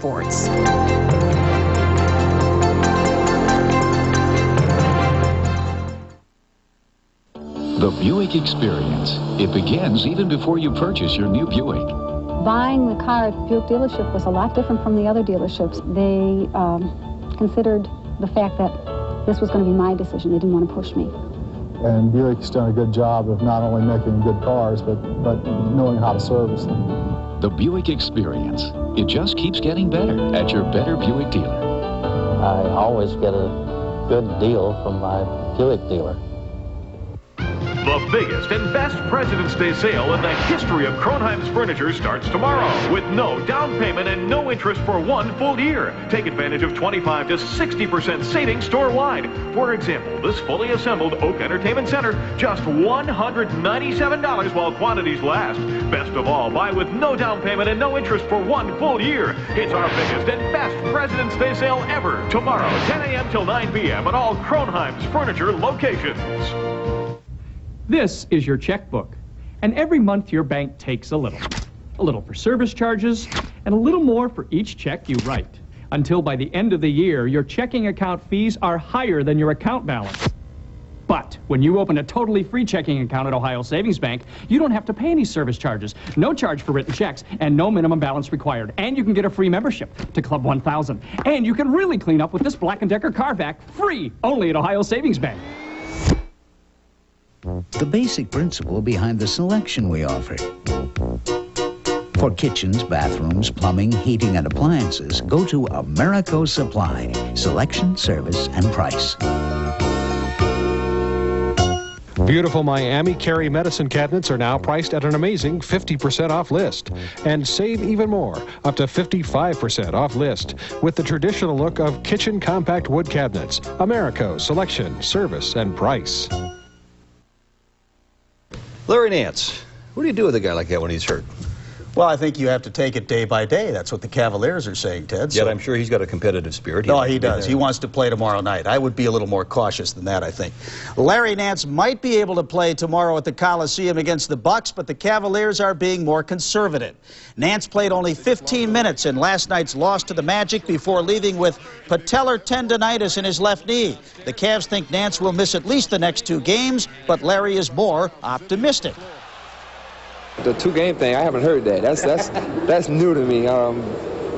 sports. The Buick experience. It begins even before you purchase your new Buick. Buying the car at the Buick dealership was a lot different from the other dealerships. They considered the fact that this was going to be my decision. They didn't want to push me. And Buick's done a good job of not only making good cars, but knowing how to service them. The Buick experience. It just keeps getting better at your Better Buick dealer. I always get a good deal from my Buick dealer. The biggest and best President's Day sale in the history of Kronheim's Furniture starts tomorrow with no down payment and no interest for 1 full year. Take advantage of 25 to 60% savings store-wide. For example, this fully assembled Oak Entertainment Center, just $197 while quantities last. Best of all, buy with no down payment and no interest for 1 full year. It's our biggest and best President's Day sale ever. Tomorrow, 10 a.m. till 9 p.m. at all Kronheim's Furniture locations. This is your checkbook, and every month your bank takes a little for service charges, and a little more for each check you write, until by the end of the year, your checking account fees are higher than your account balance. But when you open a totally free checking account at Ohio Savings Bank, you don't have to pay any service charges, no charge for written checks, and no minimum balance required. And you can get a free membership to Club 1000. And you can really clean up with this Black & Decker car vac, free, only at Ohio Savings Bank. The basic principle behind the selection we offer. For kitchens, bathrooms, plumbing, heating, and appliances, go to Americo Supply. Selection, service, and price. Beautiful Miami Carry medicine cabinets are now priced at an amazing 50% off list. And save even more, up to 55% off list, with the traditional look of kitchen compact wood cabinets. Americo Selection, Service, and Price. Larry Nance, what do you do with a guy like that when he's hurt? Well, I think you have to take it day by day. That's what the Cavaliers are saying, Ted. Yet I'm sure he's got a competitive spirit. No, he does. He wants to play tomorrow night. I would be a little more cautious than that, I think. Larry Nance might be able to play tomorrow at the Coliseum against the Bucks, but the Cavaliers are being more conservative. Nance played only 15 minutes in last night's loss to the Magic before leaving with patellar tendonitis in his left knee. The Cavs think Nance will miss at least the next 2 games, but Larry is more optimistic. The 2-game thing, I haven't heard that. That's new to me.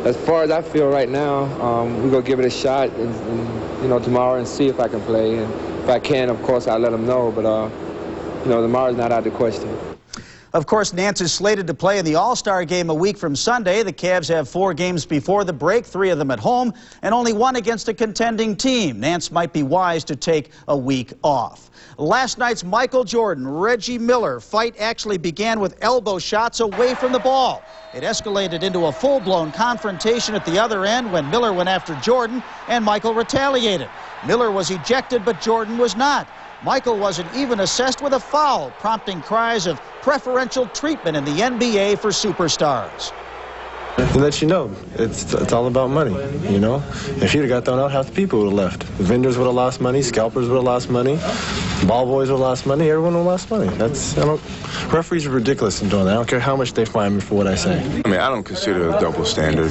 As far as I feel right now, we're going to give it a shot and tomorrow and see if I can play. And if I can, of course, I'll let them know. But, tomorrow's not out of the question. Of course, Nance is slated to play in the All-Star game a week from Sunday. The Cavs have 4 games before the break, 3 of them at home, and only 1 against a contending team. Nance might be wise to take a week off. Last night's Michael Jordan-Reggie Miller fight actually began with elbow shots away from the ball. It escalated into a full-blown confrontation at the other end when Miller went after Jordan and Michael retaliated. Miller was ejected, but Jordan was not. Michael wasn't even assessed with a foul, prompting cries of preferential treatment in the NBA for superstars. To let you know, it's all about money, you know? If he'd have got thrown out, half the people would have left. The vendors would have lost money, scalpers would have lost money, ball boys would have lost money, everyone would have lost money. Referees are ridiculous in doing that. I don't care how much they fine me for what I say. I mean, I don't consider it a double standard,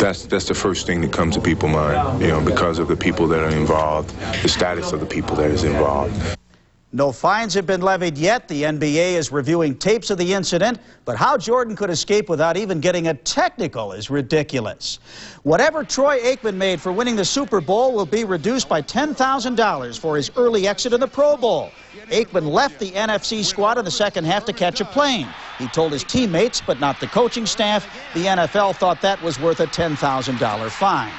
that's the first thing that comes to people's mind, because of the people that are involved, the status of the people that is involved. No fines have been levied yet. The NBA is reviewing tapes of the incident, but how Jordan could escape without even getting a technical is ridiculous. Whatever Troy Aikman made for winning the Super Bowl will be reduced by $10,000 for his early exit in the Pro Bowl. Aikman left the NFC squad in the second half to catch a plane. He told his teammates, but not the coaching staff, the NFL thought that was worth a $10,000 fine.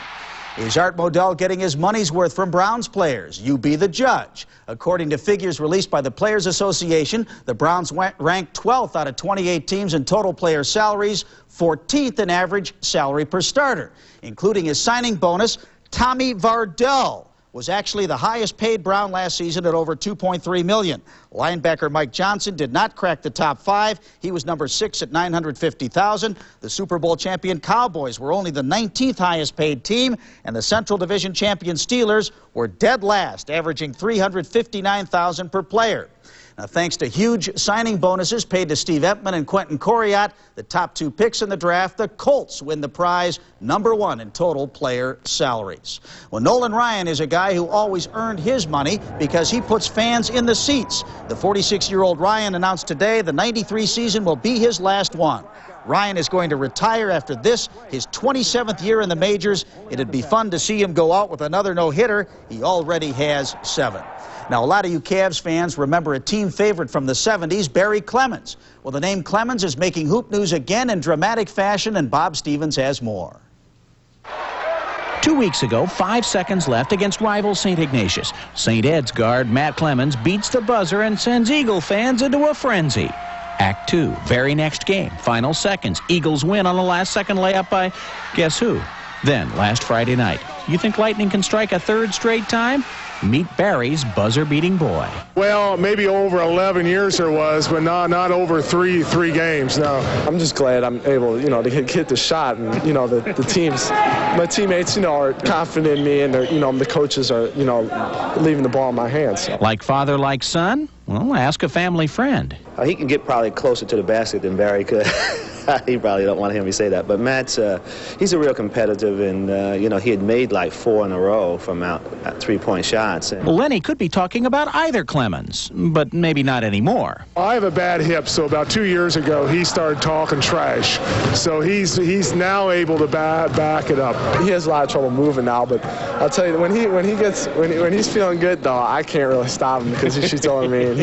Is Art Modell getting his money's worth from Browns players? You be the judge. According to figures released by the Players Association, the Browns ranked 12th out of 28 teams in total player salaries, 14th in average salary per starter. Including his signing bonus, Tommy Vardell was actually the highest paid Brown last season at over $2.3 million. Linebacker Mike Johnson did not crack the top 5. He was number 6 at $950,000. The Super Bowl champion Cowboys were only the 19th highest paid team, and the Central Division champion Steelers were dead last, averaging $359,000 per player. Now, thanks to huge signing bonuses paid to Steve Empman and Quentin Coriat, the top 2 picks in the draft, the Colts win the prize, #1 in total player salaries. Well, Nolan Ryan is a guy who always earned his money because he puts fans in the seats. The 46-year-old Ryan announced today the '93 season will be his last one. Ryan is going to retire after this, his 27th year in the majors. It'd be fun to see him go out with another no-hitter. He already has 7. Now, a lot of you Cavs fans remember a team favorite from the 70s, Barry Clemens. Well, the name Clemens is making hoop news again in dramatic fashion, and Bob Stevens has more. 2 weeks ago, 5 seconds left against rival St. Ignatius. St. Ed's guard Matt Clemens beats the buzzer and sends Eagle fans into a frenzy. Act 2, very next game, final seconds. Eagles win on a last-second layup by guess who? Then, last Friday night, you think Lightning can strike a 3rd straight time? Meet Barry's buzzer-beating boy. Well, maybe over 11 years there was, but not over three games, no. I'm just glad I'm able, to hit the shot, and, the teams, my teammates, are confident in me, and, the coaches are, leaving the ball in my hands. So. Like father, like son? Well, ask a family friend. He can get probably closer to the basket than Barry could. He probably don't want to hear me say that, but Matt's he's a real competitive, and he had made like 4 in a row from out at 3-point shots. Well, Lenny could be talking about either Clemens, but maybe not anymore. I have a bad hip, so about 2 years ago he started talking trash. So he's now able to back it up. He has a lot of trouble moving now, but I'll tell you, when he's feeling good though, I can't really stop him because she's telling me, and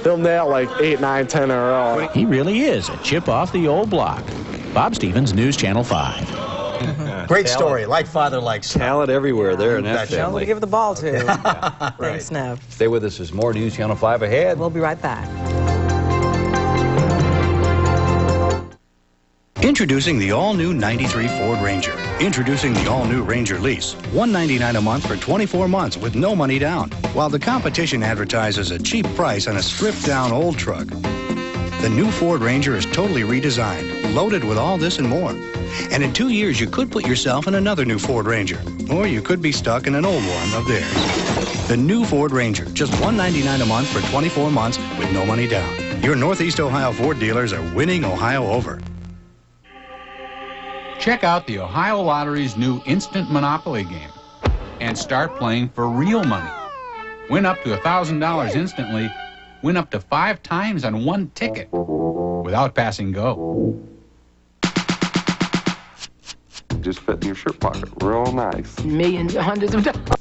he'll nail like 8, 9, 10 in a row. He really is a chip off the old block. Bob Stevens, News Channel 5. Great story, like father, like son. Talent everywhere there in that Somebody family. to give the ball to. Right. Thanks, Nev. Stay with us as more News Channel 5 ahead. We'll be right back. Introducing the all-new 93 Ford Ranger. Introducing the all-new Ranger Lease. $199 a month for 24 months with no money down. While the competition advertises a cheap price on a stripped-down old truck, the new Ford Ranger is totally redesigned, loaded with all this and more. And in 2 years, you could put yourself in another new Ford Ranger, or you could be stuck in an old one of theirs. The new Ford Ranger, just $199 a month for 24 months with no money down. Your Northeast Ohio Ford dealers are winning Ohio over. Check out the Ohio Lottery's new Instant Monopoly game and start playing for real money. Win up to $1,000 instantly. Win up to 5 times on one ticket without passing go. Just fit in your shirt pocket. Real nice. Millions, hundreds of dollars.